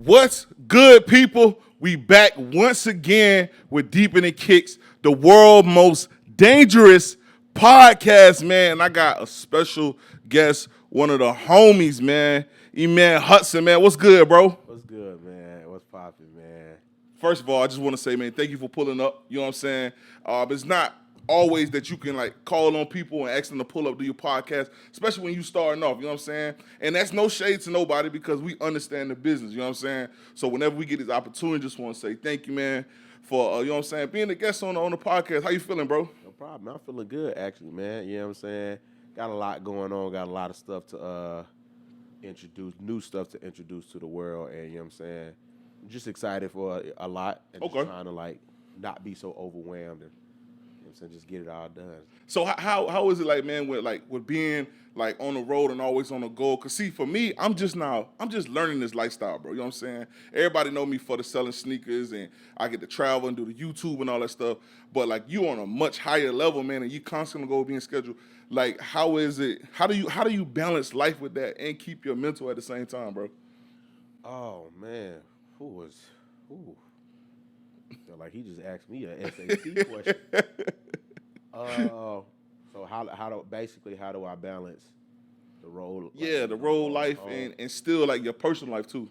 What's good, people? We back once again with Deeper Than Kickz, the world's most dangerous podcast, man. And I got a special guest, one of the homies, man. Emmanuel Hudson, man. What's good, bro? What's good, man? What's poppin', man? First of all, I just want to say, man, thank you for pulling up. You know what I'm saying? It's not always that you can like call on people and ask them to pull up, do your podcast, especially when you starting off, you know what I'm saying? And that's no shade to nobody because we understand the business, you know what I'm saying? So whenever we get this opportunity, just want to say thank you, man, for, you know what I'm saying, being a guest on the podcast. How you feeling, bro? No problem. I'm feeling good, actually, man. You know what I'm saying? Got a lot going on. Got a lot of stuff to introduce, new stuff to introduce to the world. And, you know what I'm saying? I'm just excited for a lot and just trying to, like, not be so overwhelmed and, so just get it all done. So how is it like, man, with being like on the road and always on the go? Cause see, for me, I'm just learning this lifestyle, bro. You know what I'm saying? Everybody know me for the selling sneakers and I get to travel and do the YouTube and all that stuff. But like you on a much higher level, man, and you constantly go being scheduled. Like, how is it? How do you balance life with that and keep your mental at the same time, bro? Oh man, Feel like he just asked me a SAT question. So how do I balance the role? Yeah, the role life and still like your personal life too.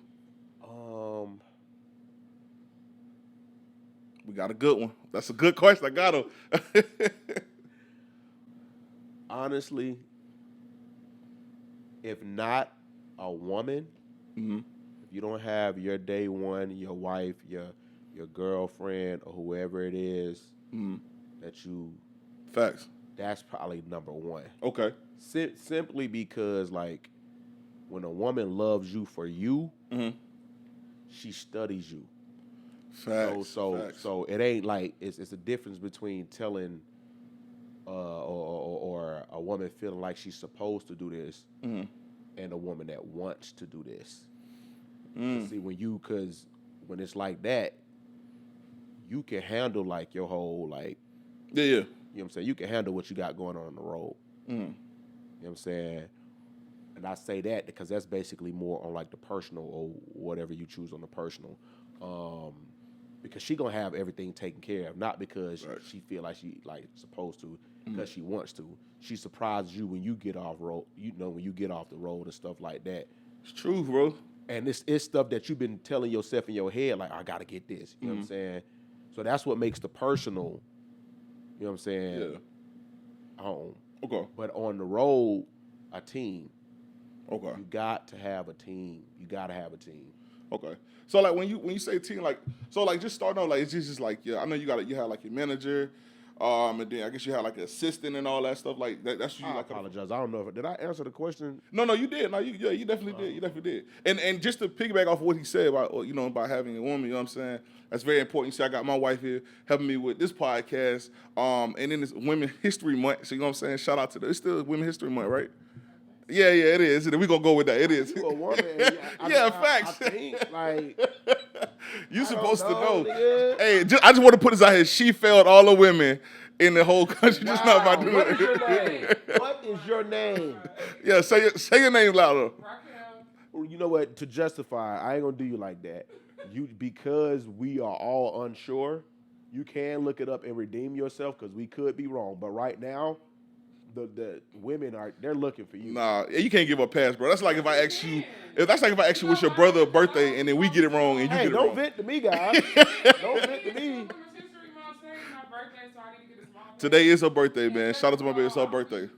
We got a good one. That's a good question. I got him. Honestly, if not a woman, if you don't have your day one, your wife, your girlfriend or whoever it is that you... Facts. That's probably number one. Okay. Simply because, like, when a woman loves you for you, she studies you. Facts. So it ain't like... It's a difference between telling or a woman feeling like she's supposed to do this and a woman that wants to do this. See, when it's like that, you can handle like your whole like, yeah. You know what I'm saying? You can handle what you got going on the road. You know what I'm saying? And I say that because that's basically more on like the personal or whatever you choose on the personal. Because she gonna have everything taken care of, not because she feel like she like supposed to, because she wants to. She surprises you when you get off road. You know, when you get off the road and stuff like that. It's true, bro. And it's stuff that you've been telling yourself in your head, like, I got to get this. You know what I'm saying? So that's what makes the personal, you know what I'm saying, home. Okay. But on the road, a team. Okay. You got to have a team. You got to have a team. Okay. So, like, when you say team, like, so, like, just starting out, like, it's just like, yeah, I know you have, like, your manager, and then I guess you have, like, an assistant and all that stuff. Like, that's usually, I apologize. I don't know. Did I answer the question? No, you did. No, you definitely did. You definitely did. And just to piggyback off of what he said about, you know, about having a woman, you know what I'm saying? That's very important. You see, I got my wife here helping me with this podcast, and then it's Women's History Month. So, you know what I'm saying? Shout out to it's still Women's History Month, right? Yeah, it is. We're going to go with that. It is. You a woman. Facts. I think, like... You supposed to know. Nigga. Hey, I just want to put this out here. She failed all the women in the whole country. Just not about doing What is your name? What is your name? Yeah, say your name louder. You know what? To justify, I ain't gonna do you like that. Because we are all unsure, you can look it up and redeem yourself because we could be wrong. But right now, the women they're looking for you. Nah, you can't give a pass, bro. That's like if I ask you what's your brother's birthday and then we get it wrong and you get it wrong. Don't vent to me, guys. Don't vent to me. Today is her birthday, man. Shout out to my baby. It's her birthday.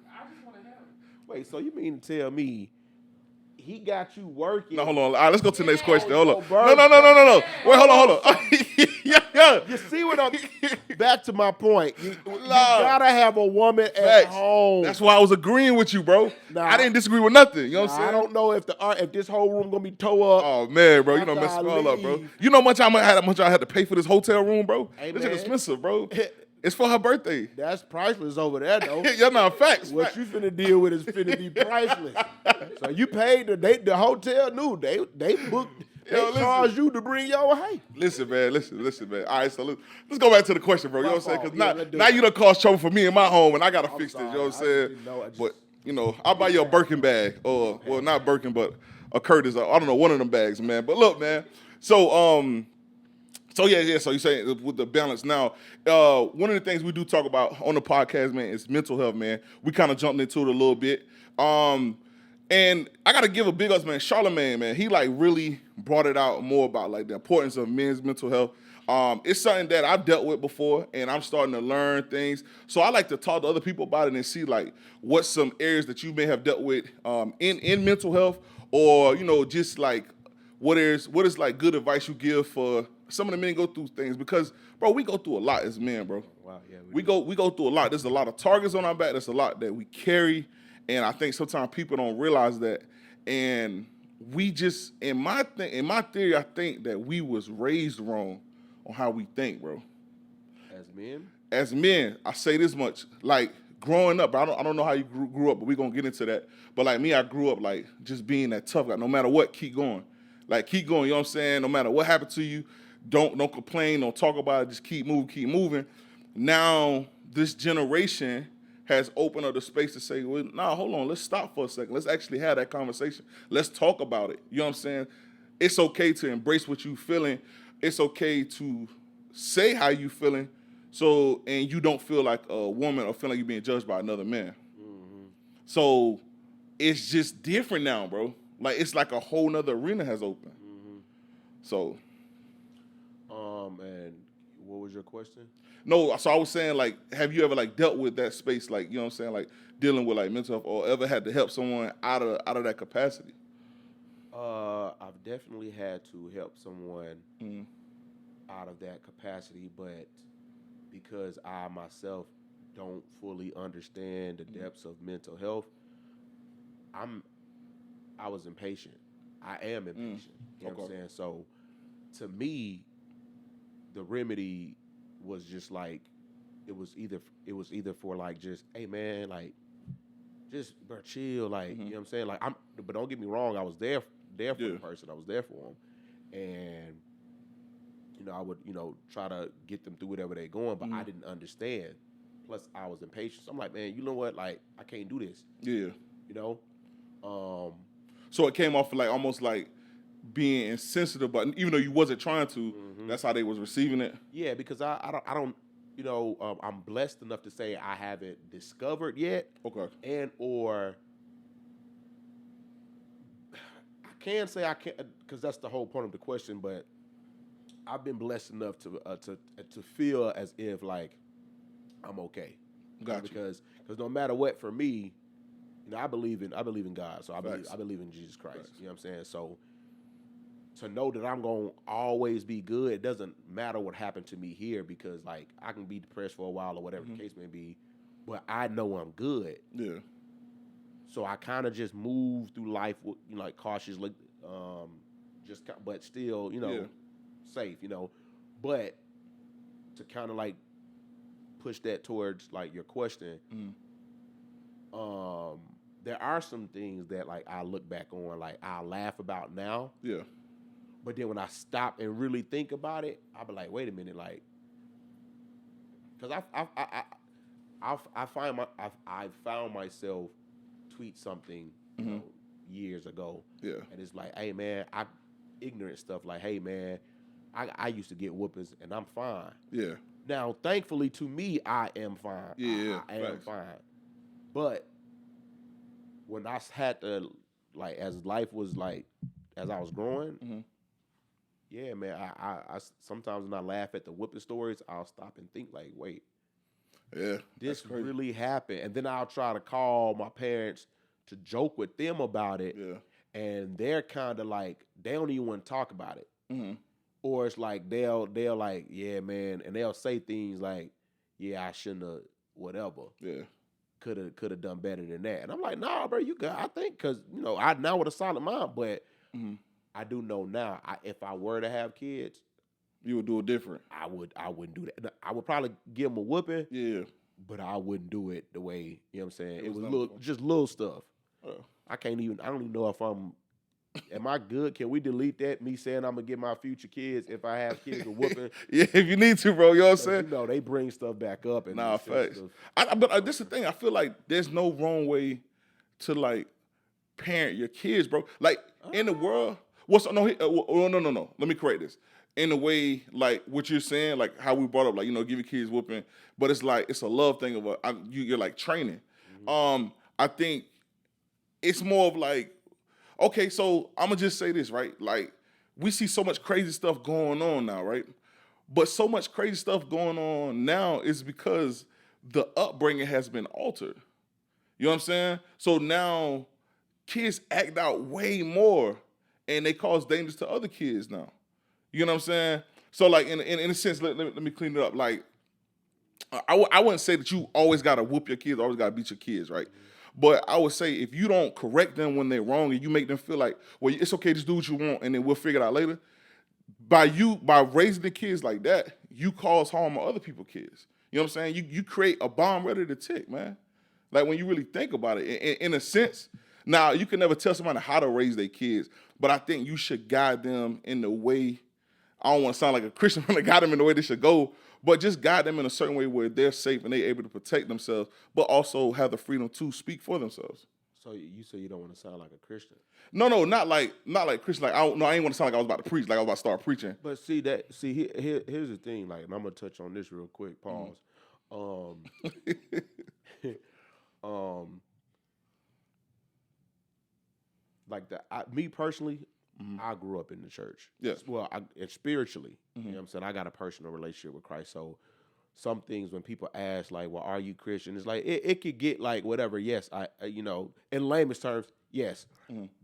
Wait, so you mean to tell me he got you working? No, hold on. All right, let's go to the next question. Hold on. Bro. No. Wait, hold on. Yeah. You see what I'm... Back to my point. You gotta have a woman at home. That's why I was agreeing with you, bro. I didn't disagree with nothing. You know what I'm saying? I don't know if this whole room gonna be tore up. Oh man, bro, you don't mess it all up, bro. You know how much I had to pay for this hotel room, bro? Hey, this man. is expensive, bro. It's for her birthday. That's priceless over there, though. Yeah, no, facts. What you finna deal with is finna be priceless. So you paid the hotel knew they booked. They charge you to bring your hey. Listen, man. All right, so let's go back to the question, bro. You know what I'm saying? Because now you done caused trouble for me in my home, and I gotta fix this. You know what I'm saying? But you know, I'll buy you a Birkin bag, or well, not Birkin, but a Curtis. I don't know, one of them bags, man. But look, man. So yeah. So you say with the balance now. One of the things we do talk about on the podcast, man, is mental health, man. We kind of jumped into it a little bit. And I gotta give a big ups, man. Charlamagne, man, he like really brought it out more about like the importance of men's mental health. It's something that I've dealt with before, and I'm starting to learn things. So I like to talk to other people about it and see like what some areas that you may have dealt with in mental health, or just like what is like good advice you give for some of the men go through things, because bro, we go through a lot as men, bro. Wow, yeah, We go through a lot. There's a lot of targets on our back. There's a lot that we carry, and I think sometimes people don't realize that. And we just in my theory, I think that we was raised wrong on how we think, bro. As men, I say this much, like growing up, I don't know how you grew up, but we're gonna get into that. But like me, I grew up like just being that tough guy. No matter what, keep going. Like keep going, you know what I'm saying? No matter what happened to you, don't complain, don't talk about it, just keep moving. Now this generation has opened up the space to say, well, nah, hold on, let's stop for a second. Let's actually have that conversation. Let's talk about it. You know what I'm saying? It's okay to embrace what you feeling. It's okay to say how you feeling, and you don't feel like a woman or feel like you're being judged by another man. Mm-hmm. So it's just different now, bro. Like it's like a whole nother arena has opened. Mm-hmm. So and what was your question? No, so I was saying, like, have you ever like dealt with that space, like, you know what I'm saying, like dealing with like mental health, or ever had to help someone out of that capacity? I've definitely had to help someone out of that capacity, but because I myself don't fully understand the depths of mental health, I was impatient. I am impatient. You know what I'm saying? So to me, the remedy was just like it was either for like just, hey man, like just bro, chill, like you know what I'm saying? Like but don't get me wrong, I was there for the person. I was there for them. And I would, try to get them through whatever they're going, but I didn't understand. Plus I was impatient. So I'm like, man, you know what? Like I can't do this. Yeah. So it came off like almost like being insensitive, but even though you wasn't trying to, that's how they was receiving it. Yeah, because I don't I'm blessed enough to say I haven't discovered yet. Okay. And or I can say I can't, because that's the whole point of the question. But I've been blessed enough to feel as if like I'm okay. Gotcha. Because no matter what, for me, I believe in God, so I believe in Jesus Christ. Facts. You know what I'm saying? So to know that I'm gonna always be good, it doesn't matter what happened to me here, because like I can be depressed for a while or whatever the case may be, but I know I'm good. Yeah. So I kind of just move through life with, like cautiously, but still, safe, But to kind of like push that towards like your question, there are some things that like I look back on, like I laugh about now. Yeah. But then when I stop and really think about it, I'll be like, wait a minute, like, because I found myself tweet something, years ago. Yeah. And it's like, hey man, ignorant stuff like, hey man, I used to get whoopings and I'm fine. Yeah. Now, thankfully to me, I am fine. Yeah. I am fine. But when I had to, like, as life was like, as I was growing, yeah, man, I sometimes when I laugh at the whipping stories, I'll stop and think like, wait, this really happened. And then I'll try to call my parents to joke with them about it. Yeah. And they're kind of like, they don't even want to talk about it. Or it's like, they'll like, yeah, man. And they'll say things like, yeah, I shouldn't have, whatever. Yeah. Could have done better than that. And I'm like, nah, bro, you got, I think, because, I now with a solid mind, but I do know now, if I were to have kids, you would do it different. I wouldn't do that. I would probably give them a whooping. Yeah. But I wouldn't do it the way, you know what I'm saying? It was just little stuff. I don't even know if am I good? Can we delete that? Me saying I'm gonna give my future kids, if I have kids, a whooping. Yeah, if you need to, bro. You know what I'm saying? They bring stuff back up. And facts. But this is the thing. I feel like there's no wrong way to like parent your kids, bro. Like in the world. No. Let me correct this. In a way, like what you're saying, like how we brought up, like, give your kids whooping, but it's like it's a love thing of you're like training. I think it's more of like, okay, so I'm gonna just say this, right? Like we see so much crazy stuff going on now, right? But so much crazy stuff going on now is because the upbringing has been altered. You know what I'm saying? So now kids act out way more and they cause dangers to other kids now. You know what I'm saying? So like in a sense, let me clean it up. Like I wouldn't say that you always gotta whoop your kids, always gotta beat your kids, right? But I would say if you don't correct them when they're wrong and you make them feel like, well, it's okay, just do what you want and then we'll figure it out later. By raising the kids like that, you cause harm to other people's kids. You know what I'm saying? You create a bomb ready to tick, man. Like when you really think about it, in a sense. Now you can never tell somebody how to raise their kids, but I think you should guide them in the way. I don't want to sound like a Christian when I guide them in the way they should go, but just guide them in a certain way where they're safe and they're able to protect themselves, but also have the freedom to speak for themselves. So you say you don't want to sound like a Christian? No, not like Christian. Like I ain't want to sound like I was about to preach, like I was about to start preaching. But here's the thing. Like, and I'm gonna touch on this real quick. Pause. Like me personally, I grew up in the church. Yes. Well, and spiritually, you know what I'm saying? I got a personal relationship with Christ. So some things when people ask, like, well, are you Christian? It's like, it could get like whatever. Yes, I in layman's terms, yes.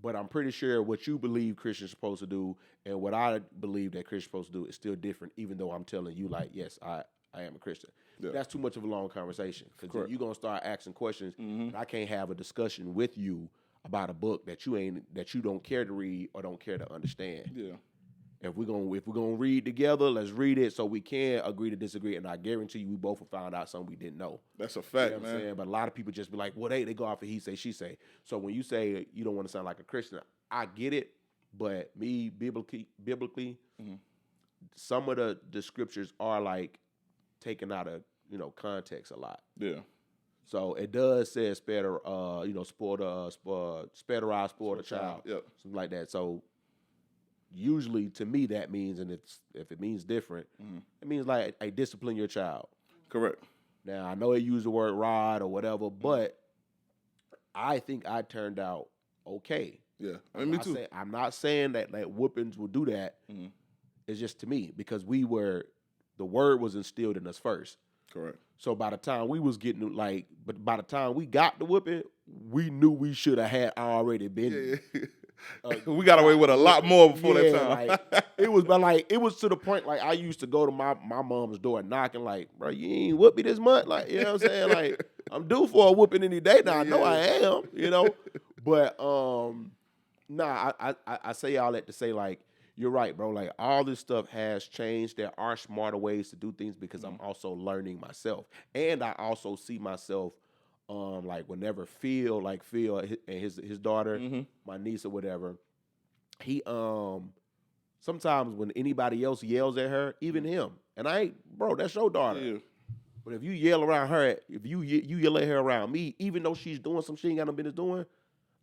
But I'm pretty sure what you believe Christians supposed to do and what I believe that Christians supposed to do is still different, even though I'm telling you, like, yes, I am a Christian. Yeah. That's too much of a long conversation because you're going to start asking questions. And I can't have a discussion with you about a book that you don't care to read or don't care to understand. Yeah. If we're gonna read together, let's read it so we can agree to disagree. And I guarantee you, we both have found out something we didn't know. That's a fact, you know man. I'm saying? But a lot of people just be like, well, they go off of he say, she say. So when you say you don't want to sound like a Christian, I get it. But me, biblically, some of the scriptures are like taken out of context a lot. Yeah. So it does say spare the child, yep. Something like that. So usually to me that means, and if it means different, it means like discipline your child. Correct. Now I know they use the word rod or whatever, but I think I turned out okay. Yeah, me too. I'm not saying that like whoopings will do that. It's just to me because the word was instilled in us first. Correct. So by the time we was getting by the time we got the whooping, we knew we should have had already been. Yeah. We got away with a lot more before that time. Like, it was to the point like I used to go to my mom's door knocking like, bro, you ain't whooped me this month, like you know what I'm saying, like I'm due for a whooping any day now. I know I am, but I say all that to say like. You're right, bro. Like all this stuff has changed. There are smarter ways to do things because I'm also learning myself, and I also see myself, like whenever Phil and his daughter, my niece or whatever, he sometimes when anybody else yells at her, even him, and I ain't, bro, that's your daughter. Yeah. But if you yell around her, if you yell at her around me, even though she's doing some she ain't got no business doing.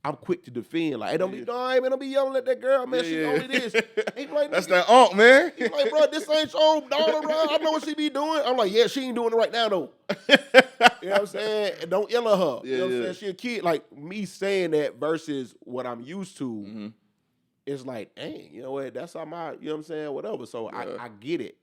I'm quick to defend. Like, hey, don't be yelling at that girl, man. She only this. Like, that's that aunt, man. He's like, bro, this ain't your daughter, bro. I know what she be doing. I'm like, yeah, she ain't doing it right now, though. You know what I'm saying? And don't yell at her. You know what I'm saying? She a kid. Like, me saying that versus what I'm used to, it's like, dang, you know what? That's how you know what I'm saying? Whatever. So I get it.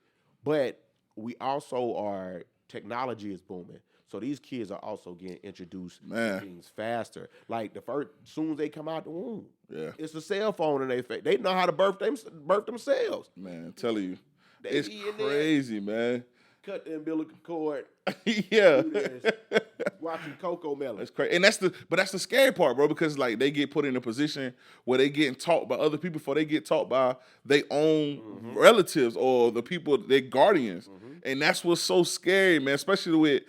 But we also technology is booming. So these kids are also getting introduced to things faster. Like soon as they come out the womb, it's a cell phone in their face. They know how to birth themselves. Man, I'm telling you, it's crazy, man. Cut the umbilical cord. Yeah. Watching Coco Melon. That's crazy. And that's the scary part, bro, because like they get put in a position where they getting taught by other people before they get taught by their own relatives or the people, their guardians. And that's what's so scary, man, especially with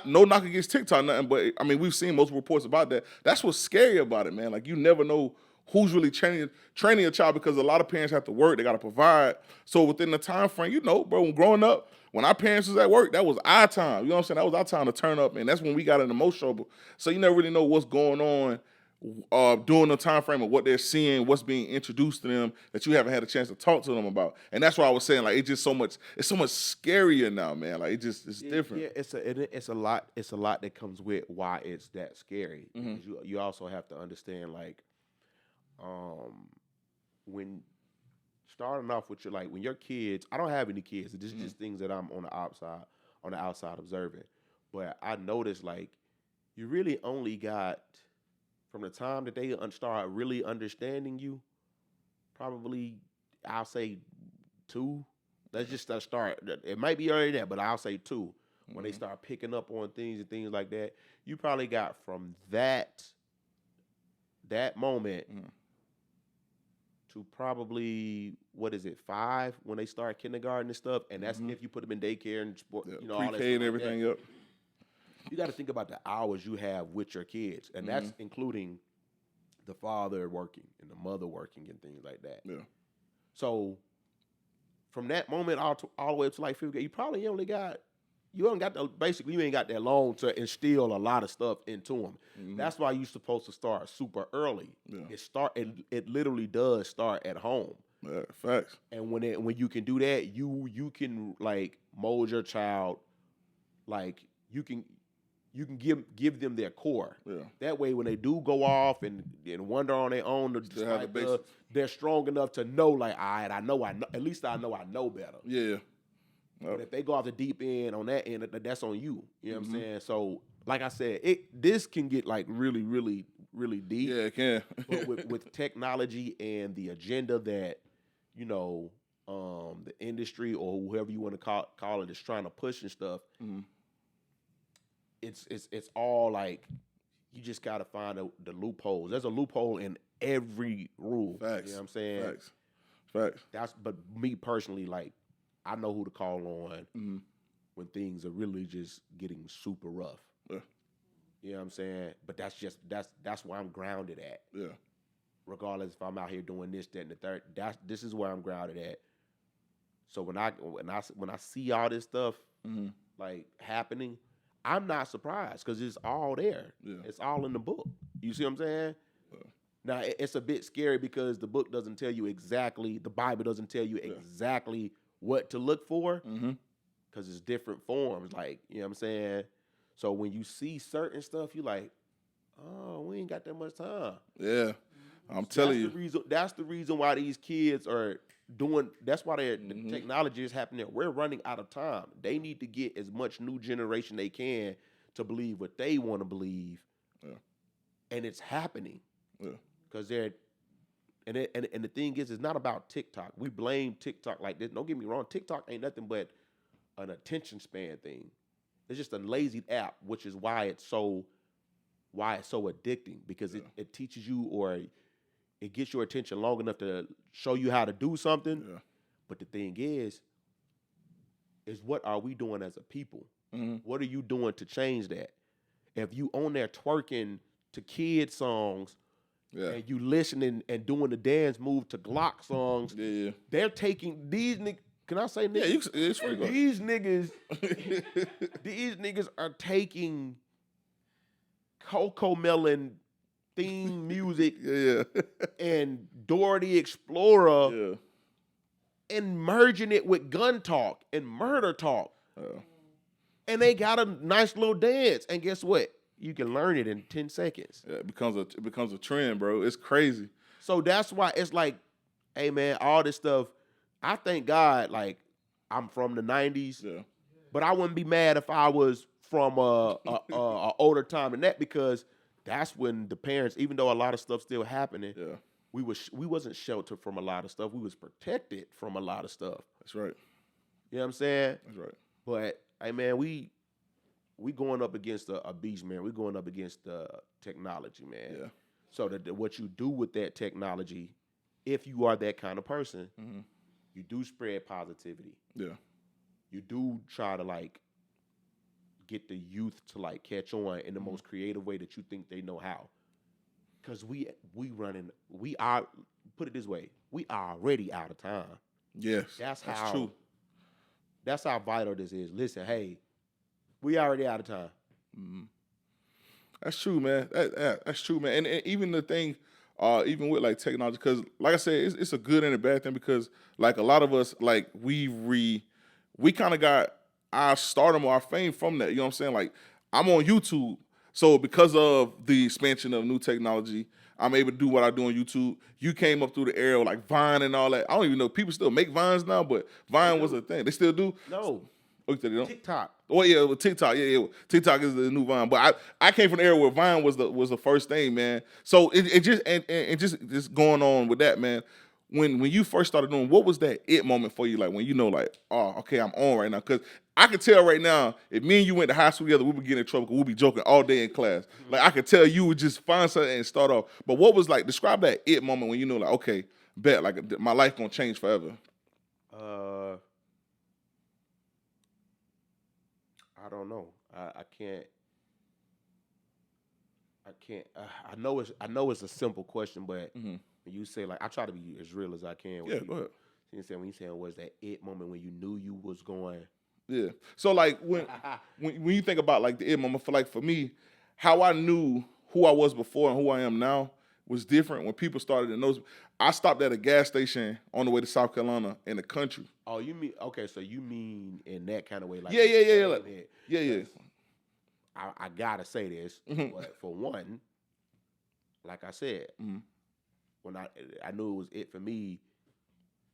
no knock against TikTok, nothing, but I mean, we've seen multiple reports about that. That's what's scary about it, man. Like you never know who's really training a child because a lot of parents have to work, they gotta provide. So within the time frame, bro, growing up, when our parents was at work, that was our time. You know what I'm saying? That was our time to turn up, and that's when we got in the most trouble. So you never really know what's going on during the time frame of what they're seeing, what's being introduced to them that you haven't had a chance to talk to them about. And that's why I was saying, like, it's so much scarier now, man. Like, it's different. Yeah, it's a lot that comes with why it's that scary. Because you also have to understand, like, when starting off with when your kids, I don't have any kids. This is just things that I'm on the outside observing. But I noticed, like, you really only got, from the time that they start really understanding you, probably, I'll say 2. Let's just start. It might be earlier than that, but I'll say 2. When they start picking up on things and things like that, you probably got from that moment to probably, 5 when they start kindergarten and stuff, and that's if you put them in daycare and sport, Pre-K all that stuff and everything. Yep. You got to think about the hours you have with your kids, and that's including the father working and the mother working and things like that. Yeah. So from that moment all the way up to like 5th grade, you ain't got that long to instill a lot of stuff into them. That's why you're supposed to start super early. Yeah. It literally does start at home. Yeah, facts. And when you can do that, you can like mold your child, like you can give them their core. Yeah. That way, when they do go off and wander on their own, they're strong enough to know, like, all right, I know. At least I know better. Yeah. Yep. But if they go off the deep end on that end, that's on you. You know what I'm saying? So, like I said, this can get like really, really, really deep. Yeah, it can. But with technology and the agenda that the industry or whoever you want to call it is trying to push and stuff. It's all like you just gotta find the loopholes. There's a loophole in every rule. Facts. You know what I'm saying? Facts. But me personally, like, I know who to call on when things are really just getting super rough. Yeah. You know what I'm saying? But that's where I'm grounded at. Yeah. Regardless if I'm out here doing this, that, and the third, this is where I'm grounded at. So when I see all this stuff like happening, I'm not surprised because it's all there. Yeah. It's all in the book. You see what I'm saying? Yeah. Now, it's a bit scary because the book doesn't tell you exactly, the Bible doesn't tell you exactly what to look for because it's different forms. Like, you know what I'm saying? So when you see certain stuff, you like, oh, we ain't got that much time. Yeah, I'm telling you. That's the reason why these kids are doing, that's why the technology is happening. We're running out of time. They need to get as much new generation they can to believe what they want to believe. Yeah. And it's happening. Yeah. Because and the thing is, it's not about TikTok. We blame TikTok like this. Don't get me wrong, TikTok ain't nothing but an attention span thing. It's just a lazy app, which is why it's so addicting, because it teaches you, or it gets your attention long enough to show you how to do something. Yeah. But the thing is what are we doing as a people? What are you doing to change that? If you on there twerking to kid songs, and you listening and doing the dance move to Glock songs, they're taking these niggas. Can I say niggas? Yeah, it's free. These niggas, these niggas are taking Coco Melon theme music and Dora the Explorer and merging it with gun talk and murder talk. And they got a nice little dance. And guess what? You can learn it in 10 seconds. Yeah, it becomes a trend, bro. It's crazy. So that's why it's like, hey man, all this stuff, I thank God, like, I'm from the 90s, but I wouldn't be mad if I was from a older time than that, because that's when the parents, even though a lot of stuff still happening, we wasn't sheltered from a lot of stuff. We was protected from a lot of stuff. That's right. You know what I'm saying? That's right. But hey man, we going up against a beast, man. We going up against technology, man. Yeah. So what you do with that technology, if you are that kind of person, you do spread positivity. Yeah. You do try to like get the youth to like catch on in the most creative way that you think they know how. Cause we are, put it this way, we are already out of time. Yes. That's true. That's how vital this is. Listen, hey, we already out of time. That's true, man. That's true, man. And even the thing, even with like technology, because like I said, it's a good and a bad thing because like a lot of us, like we kind of got our stardom or our fame from that. You know what I'm saying? Like I'm on YouTube, so because of the expansion of new technology, I'm able to do what I do on YouTube. You came up through the era like Vine and all that. I don't even know people still make Vines now, but Vine was a thing. They still do. No, Oh, you said they don't? TikTok. Oh yeah, with TikTok, yeah. TikTok is the new Vine, but I came from the era where Vine was the first thing, man. So it just and just going on with that, man. When you first started doing, what was that it moment for you? Like when you know, like, oh, okay, I'm on right now. Because I could tell right now, if me and you went to high school together, we would get in trouble. Cause we'd be joking all day in class. Like I could tell you would just find something and start off. But what was like? Describe that it moment when you know, like, okay, bet, like my life gonna change forever. I don't know. I can't. I can't. I know it's a simple question, but when you say like, I try to be as real as I can. Yeah, go ahead. You know, when you saying was that it moment when you knew you was going. Yeah. So like when you think about like the it moment, for me, how I knew who I was before and who I am now was different when people started to notice. I stopped at a gas station on the way to South Carolina in the country. Oh, you mean okay? So you mean in that kind of way? Like Yeah. Like, yeah. I gotta say this, but for one, like I said, when I knew it was it for me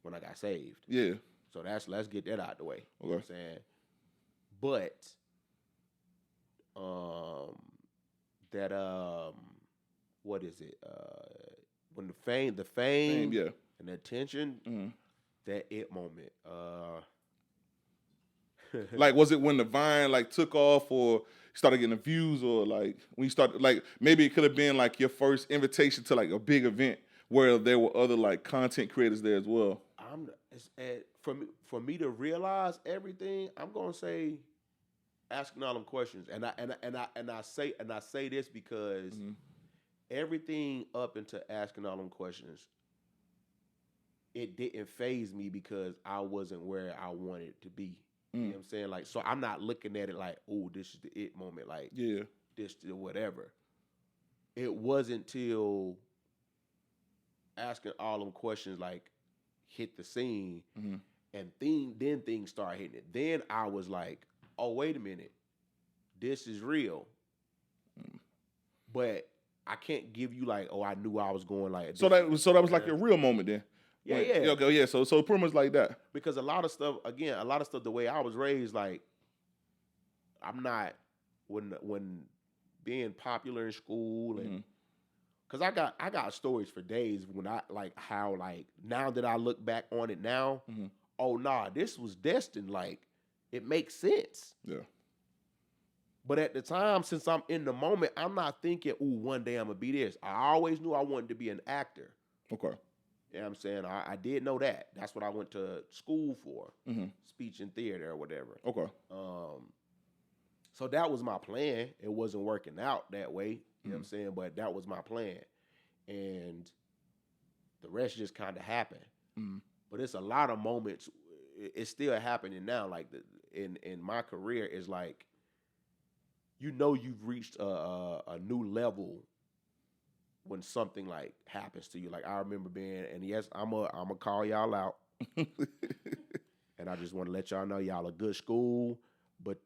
when I got saved. Yeah. So let's get that out the way. You know what I'm saying? But what is it? When the fame, yeah, and the attention, that it moment. Like, was it when the Vine like took off, or started getting the views, or like when you started, like maybe it could have been like your first invitation to like a big event where there were other like content creators there as well. For me to realize everything, I'm gonna say asking all them questions, and I say this because everything up into asking all them questions, it didn't faze me because I wasn't where I wanted to be. You know what I'm saying? Like, so I'm not looking at it like, oh, this is the it moment, like this or whatever. It wasn't till asking all them questions like hit the scene, and then things start hitting it. Then I was like, oh, wait a minute, this is real. But I can't give you like, oh, I knew I was going like. So that was like your real moment then. Yeah. Okay, yeah. So pretty much like that. Because a lot of stuff, the way I was raised, like I'm not when being popular in school, and because I got stories for days when I like how like now that I look back on it now, oh nah, this was destined. Like it makes sense. Yeah. But at the time, since I'm in the moment, I'm not thinking, ooh, one day I'm gonna be this. I always knew I wanted to be an actor. Okay. You know what I'm saying? I did know that. That's what I went to school for, speech and theater or whatever. Okay. So that was my plan. It wasn't working out that way. You know what I'm saying? But that was my plan. And the rest just kind of happened. But it's a lot of moments. It's still happening now. Like in my career, is like, you know, you've reached a new level when something like happens to you. Like I remember being, and yes, I'm a call y'all out, and I just want to let y'all know y'all a good school, but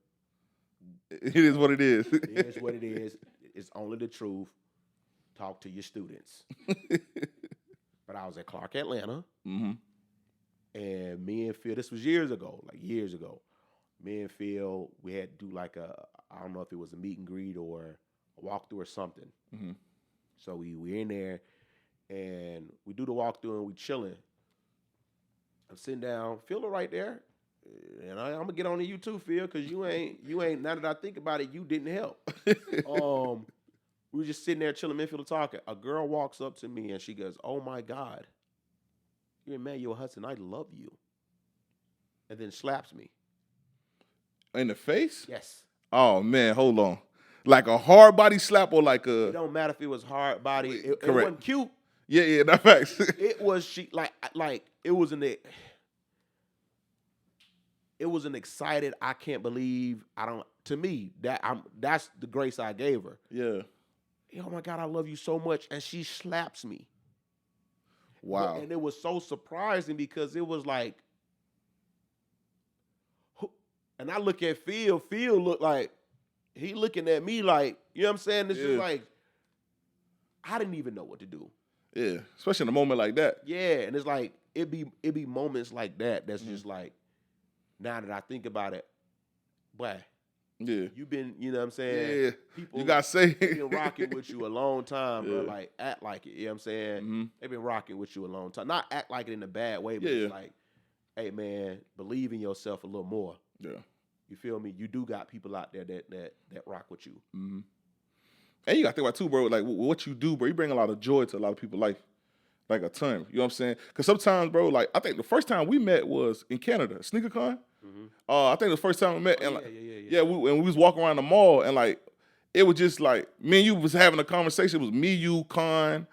it is what it is. It is what it is. It's only the truth. Talk to your students. But I was at Clark, Atlanta, and me and Phil. This was years ago. Me and Phil, we had to do like I don't know if it was a meet and greet or a walkthrough or something. So we in there, and we do the walkthrough, and we chilling. I'm sitting down, Phil right there, and I'm gonna get on to you too, Phil, because you ain't. Now that I think about it, you didn't help. We were just sitting there chilling, me and Phil talking. A girl walks up to me, and she goes, "Oh my God, you're Emmanuel Hudson. I love you," and then slaps me in the face. Yes. Oh man, hold on. Like a hard body slap or like a... It don't matter if it was hard body. It wasn't cute. Yeah, that facts. It was like it was in the... it was an excited, I can't believe, to me, that's the grace I gave her. Yeah. Oh my God, I love you so much. And she slaps me. Wow. And it was so surprising because it was like, and I look at Phil look like, he looking at me like, you know what I'm saying? It's just like, I didn't even know what to do. Yeah, especially in a moment like that. Yeah, and it's like, it be moments like that that's just like, now that I think about it, boy, you've been, you know what I'm saying? Yeah, people you got to say they've been rocking with you a long time, bro. Yeah. Like, act like it, you know what I'm saying? They've been rocking with you a long time. Not act like it in a bad way, but it's like, hey, man, believe in yourself a little more. Yeah. You feel me? You do got people out there that rock with you. Mm-hmm. And you got to think about too, bro, like what you do, bro, you bring a lot of joy to a lot of people's life. Like a ton. You know what I'm saying? Because sometimes, bro, like, I think the first time we met was in Canada, SneakerCon. I think the first time we met, and we was walking around the mall, and like, it was just like, me and you was having a conversation. It was me, you, Con,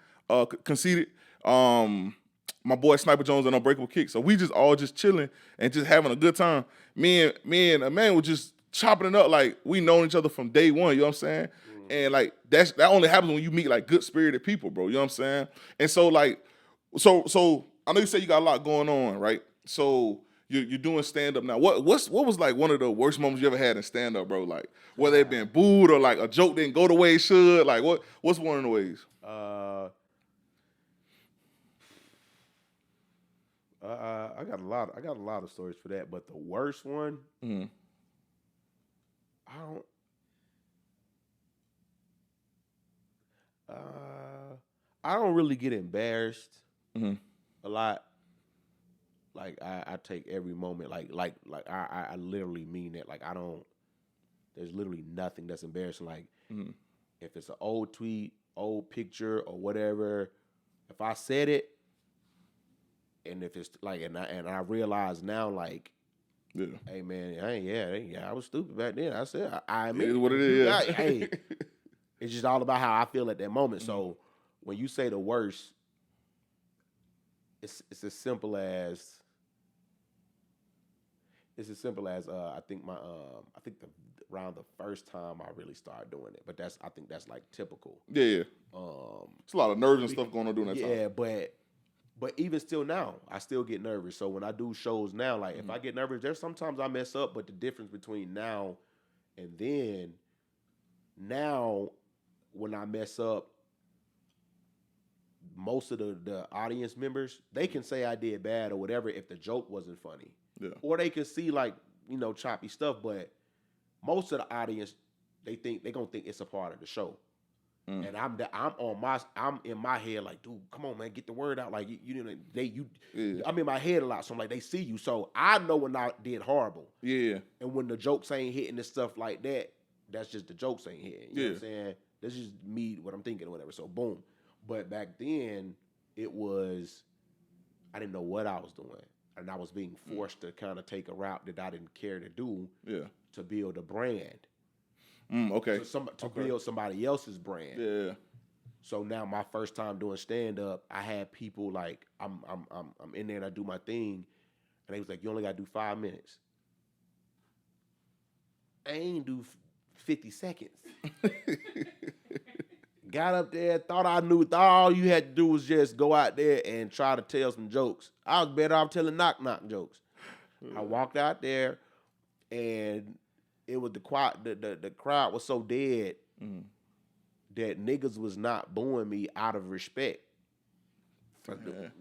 Conceited, my boy Sniper Jones and Unbreakable Kickz. So we just all just chilling and just having a good time. Me and Emmanuel was just chopping it up like we known each other from day one, you know what I'm saying? And like that only happens when you meet like good spirited people, bro. You know what I'm saying? And so like, so I know you said you got a lot going on, right? So you're doing stand up now. What was like one of the worst moments you ever had in stand up, bro? Like whether it been booed or like a joke didn't go the way it should. Like what's one of the ways? I got a lot of stories for that, but the worst one, I don't really get embarrassed a lot. Like I take every moment like I literally mean it. Like there's literally nothing that's embarrassing. Like if it's an old tweet, old picture or whatever, if I said it, and if it's like, and I realize now, like, hey man, I was stupid back then. I said, I mean, it is what it is. Hey, it's just all about how I feel at that moment. So when you say the worst, it's as simple as I think around the first time I really started doing it, but I think that's like typical. Yeah. It's a lot of nerves and stuff going on during that time. Yeah, but even still now, I still get nervous. So when I do shows now, like if I get nervous, there's sometimes I mess up, but the difference between now and then, now when I mess up, most of the audience members, they can say I did bad or whatever if the joke wasn't funny. Yeah. Or they can see like, choppy stuff, but most of the audience, they gonna think it's a part of the show. And I'm in my head like, dude, come on, man, get the word out. Like I'm in my head a lot, so I'm like, they see you, so I know when I did horrible. Yeah. And when the jokes ain't hitting and stuff like that, that's just the jokes ain't hitting. You know what I'm saying? That's just me, what I'm thinking or whatever. So boom. But back then, it was, I didn't know what I was doing, and I was being forced to kind of take a route that I didn't care to do. Yeah. To build a brand. Okay. To build somebody else's brand. Yeah. So now my first time doing stand up, I had people like I'm in there and I do my thing, and they was like, "You only got to do 5 minutes." I ain't do 50 seconds. Got up there, thought all you had to do was just go out there and try to tell some jokes. I was better off telling knock jokes. I walked out there, and it was the crowd was so dead that niggas was not booing me out of respect.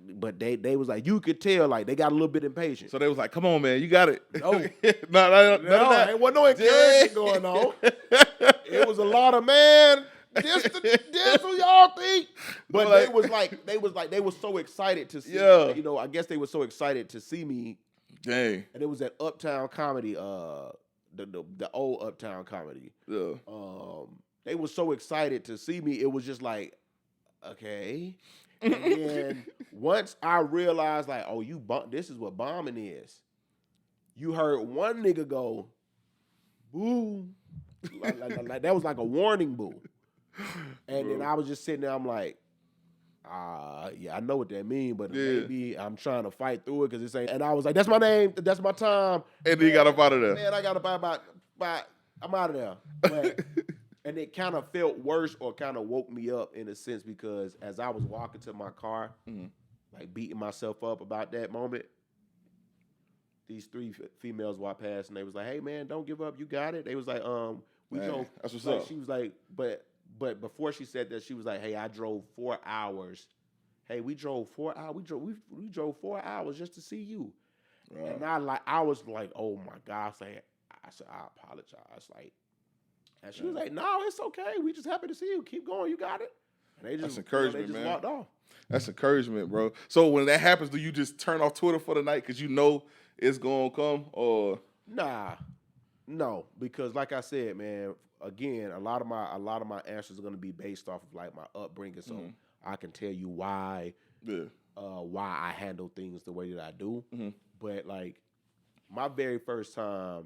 But they was like, you could tell, like they got a little bit impatient. So they was like, come on, man, you got it. No, no, there wasn't no encouragement going on. It was a lot of, man, this what y'all think. But they was so excited to see me. I guess they were so excited to see me. Dang. And it was at Uptown Comedy, the old Uptown Comedy. Yeah. They were so excited to see me. It was just like, okay. And then once I realized, like, oh, this is what bombing is. You heard one nigga go, boo. like that was like a warning boo. And then I was just sitting there, I'm like, Yeah, I know what that means, but Yeah. maybe I'm trying to fight through it because this ain't. And I was like, that's my name, that's my time. And then you got up out of there. Man, I got to buy. I'm out of there. But and it kind of felt worse or kind of woke me up in a sense because as I was walking to my car, like beating myself up about that moment, these 3 females walked past and they was like, "Hey man, don't give up, you got it." They was like, we Man, drove. that's what's like, up. She was like, but before she said that, she was like, "Hey, I drove 4 hours. Hey, we drove 4 hours. We drove 4 hours just to see you." Wow. And I was like, "Oh my God!" I said, "I apologize." Like, and she was like, "No, it's okay. We just happy to see you. Keep going. You got it." And they just, that's encouragement, they just man. walked off. That's encouragement, bro. So when that happens, do you just turn off Twitter for the night because you know it's gonna come, or no, because like I said, man, again, a lot of my answers are gonna be based off of like my upbringing, so I can tell you why I handle things the way that I do. But like my very first time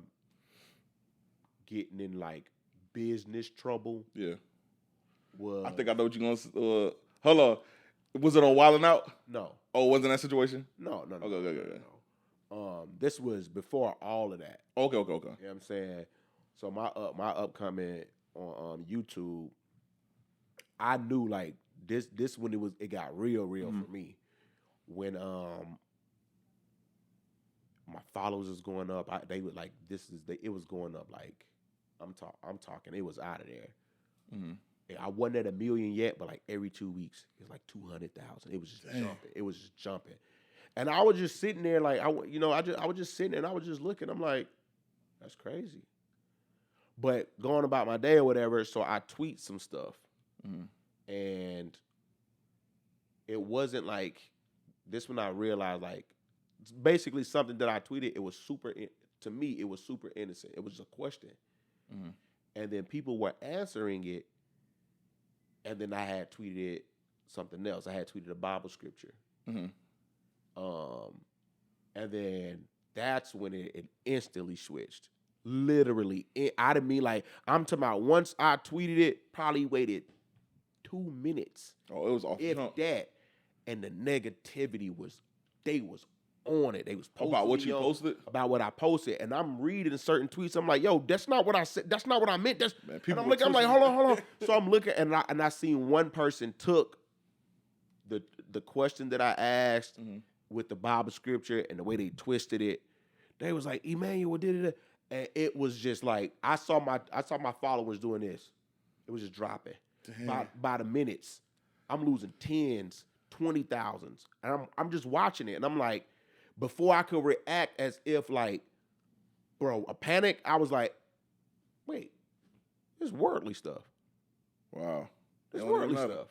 getting in like business trouble, was I think I know what you're gonna. Hold on, was it on Wild 'N Out? No. Oh, wasn't that situation? No. Okay. This was before all of that. Okay. You know what I'm saying? So my upcoming on YouTube, I knew like this when it got real for me. When my followers was going up, they were like it was going up like I'm talking it was out of there. I wasn't at 1 million yet, but like every 2 weeks it was like 200,000. It was just jumping. It was just jumping. And I was just sitting there like I was just sitting there and I was just looking. I'm like, that's crazy. But going about my day or whatever, so I tweet some stuff, and it wasn't like this when I realized like it's basically something that I tweeted. It was to me. It was super innocent. It was just a question, and then people were answering it, and then I had tweeted something else. I had tweeted a Bible scripture. And then that's when it instantly switched. Literally, I didn't mean like I'm talking about. Once I tweeted it, probably waited 2 minutes. Oh, it was off if jump. that, and the negativity they was on it. They was posting about what you posted, about what I posted, and I'm reading certain tweets. I'm like, yo, that's not what I said. That's not what I meant. Man, and I'm like, hold on. So I'm looking, and I seen one person took the question that I asked with the Bible scripture and the way they twisted it. They was like, Emmanuel did it, and it was just like I saw my followers doing this. It was just dropping by the minutes. I'm losing tens, 20,000s, and I'm just watching it, and I'm like, before I could react as if like, bro, a panic. I was like, wait, this worldly stuff. Wow, this worldly stuff.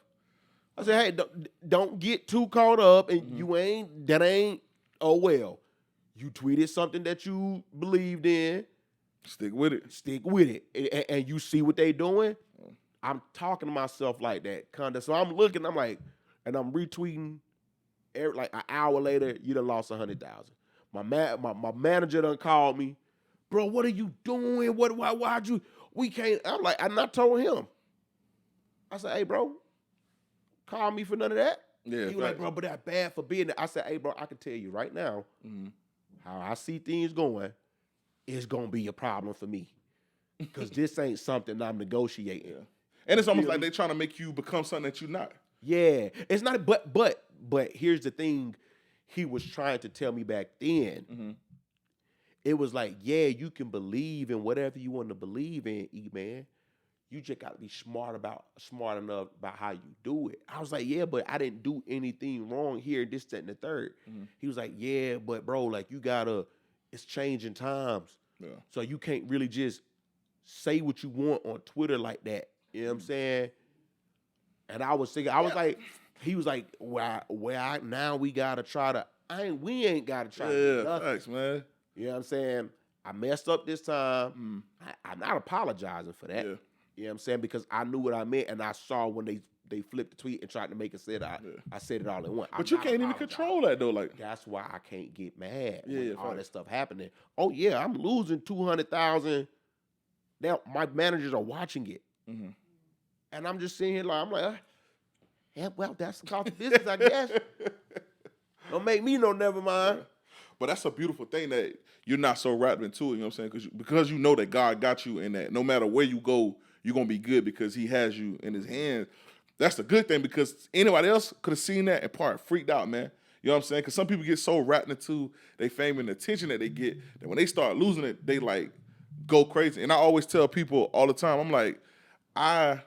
I said, hey, don't get too caught up, and that ain't. Oh well, you tweeted something that you believed in. Stick with it, and you see what they doing. I'm talking to myself like that, kinda. So I'm looking, I'm like, and I'm retweeting. Like an hour later, you done lost 100,000. My manager done called me, bro. What are you doing? Why'd you? We can't. I'm like, I'm not told him. I said, hey, bro, call me for none of that. Yeah, he was like, bro, but that's bad for being there. I said, hey, bro, I can tell you right now, how I see things going, it's gonna be a problem for me, because this ain't something I'm negotiating. Yeah. And it's almost like they're trying to make you become something that you're not. Yeah, it's not. But here's the thing, he was trying to tell me back then. It was like, yeah, you can believe in whatever you want to believe in, E-Man. You just got to be smart enough about how you do it. I was like, yeah, but I didn't do anything wrong here, this, that, and the third. He was like, yeah, but bro, like it's changing times. Yeah. So you can't really just say what you want on Twitter like that. You know what I'm saying? And I was thinking, like, he was like, now we gotta try to. We ain't gotta try. Yeah, thanks, man. You know what I'm saying? I messed up this time. I'm not apologizing for that. Yeah. You know what I'm saying? Because I knew what I meant, and I saw when they flipped the tweet and tried to make it said I said it all in one. But you can't even control that though. Like, that's why I can't get mad when all that stuff happening. Oh yeah, I'm losing 200,000. Now my managers are watching it. And I'm just sitting here like, I'm like, Yeah, well, that's the cost of business, I guess. Don't make me no never mind. But that's a beautiful thing that you're not so wrapped into it, you know what I'm saying? Because you know that God got you in that no matter where you go, you're going to be good because he has you in his hands. That's the good thing because anybody else could have seen that and part freaked out, man. You know what I'm saying? Because some people get so wrapped into their fame and the attention that they get that when they start losing it, they like go crazy. And I always tell people all the time, I'm like, I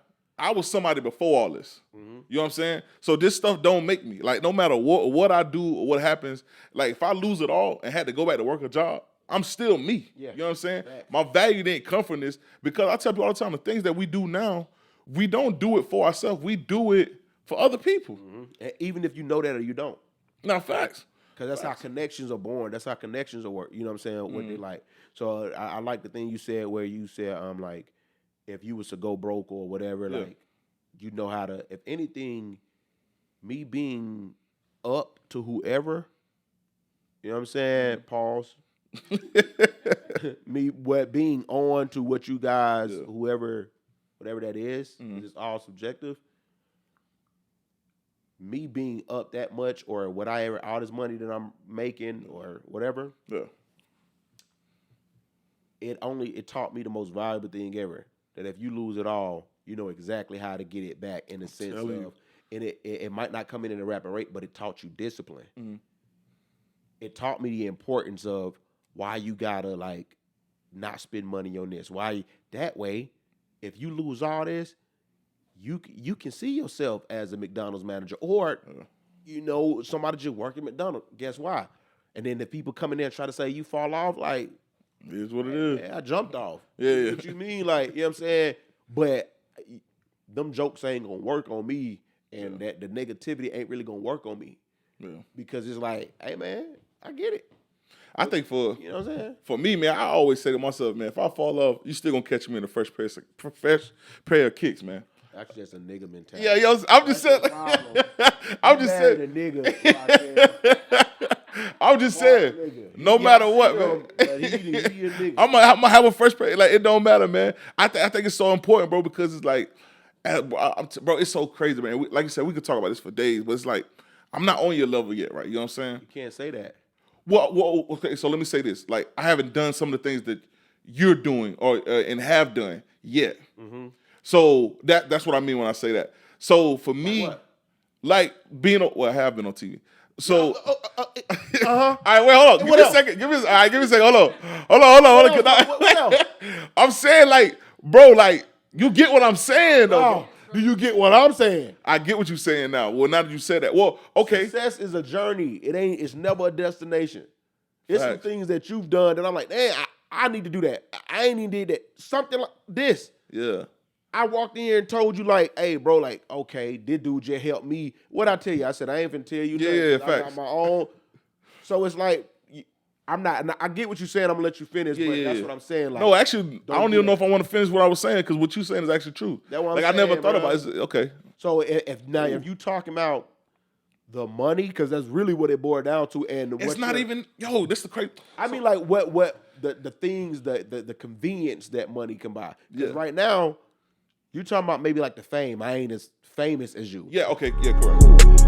was somebody before all this. Mm-hmm. You know what I'm saying? So this stuff don't make me. Like, no matter what I do or what happens, like, if I lose it all and had to go back to work a job, I'm still me. Yeah. You know what I'm saying? Right. My value didn't come from this because I tell people all the time, the things that we do now, we don't do it for ourselves. We do it for other people. Mm-hmm. And even if you know that or you don't. No, facts. Because that's how connections are born. That's how connections are work. You know what I'm saying? Mm-hmm. What they like. So I like the thing you said where you said, like, if you was to go broke or whatever, like, you know how to, if anything, me being up to whoever, you know what I'm saying? Pause. Me being on to what you guys, whoever, whatever that is, it's all subjective. Me being up that much or whatever, all this money that I'm making or whatever, it taught me the most valuable thing ever. That if you lose it all, you know exactly how to get it back in the sense of, and it might not come in a rapid rate, but it taught you discipline. Mm-hmm. It taught me the importance of why you gotta like not spend money on this. Why that way, if you lose all this, you can see yourself as a McDonald's manager or, you know, somebody just working at McDonald's. Guess why? And then the people come in there and try to say you fall off, like, it is what it is. Man, I jumped off. Yeah. What you mean? Like, you know what I'm saying? But them jokes ain't gonna work on me, and that the negativity ain't really gonna work on me. Yeah. Because it's like, hey man, I get it. I think you know what I'm saying? For me, man, I always say to myself, man, if I fall off, you still gonna catch me in the first pair of kicks, man. Actually, that's a nigga mentality. Yeah, yo, I'm just saying. I'm just saying. I'm just saying. No matter what, man. I might have a first pair. Like, it don't matter, man. I think it's so important, bro, because it's like, bro, it's so crazy, man. Like you said, we could talk about this for days, but it's like, I'm not on your level yet, right? You know what I'm saying? You can't say that. Well, okay, so let me say this. Like, I haven't done some of the things that you're doing or and have done yet. Mm-hmm. So that's what I mean when I say that. So for me, like being I have been on TV. So, all right, wait, hold on. Give me a second. Give me a second. Hold on. I'm saying, like, bro, like, you get what I'm saying, though. Oh, do you get what I'm saying? I get what you're saying now. Well, now that you said that, well, okay. Success is a journey. It's never a destination. It's some things that you've done that I'm like, damn, I need to do that. I ain't even did that. Something like this. Yeah. I walked in here and told you, like, hey, bro, like, okay, this dude just helped me. What'd I tell you? I said, I ain't finna tell you nothing. Yeah, facts. I got my own. So it's like, I'm not, I get what you're saying. I'm gonna let you finish, but that's what I'm saying. Like, no, actually, I don't even know if I want to finish what I was saying because what you're saying is actually true. That's what I'm saying, I never thought about it. Okay. So if you talking about the money, because that's really what it boiled down to, and it's not even, this is the crazy. I mean, like, what the things, the convenience that money can buy. Because right now, you talking about maybe like the fame. I ain't as famous as you. Yeah, okay, yeah, correct.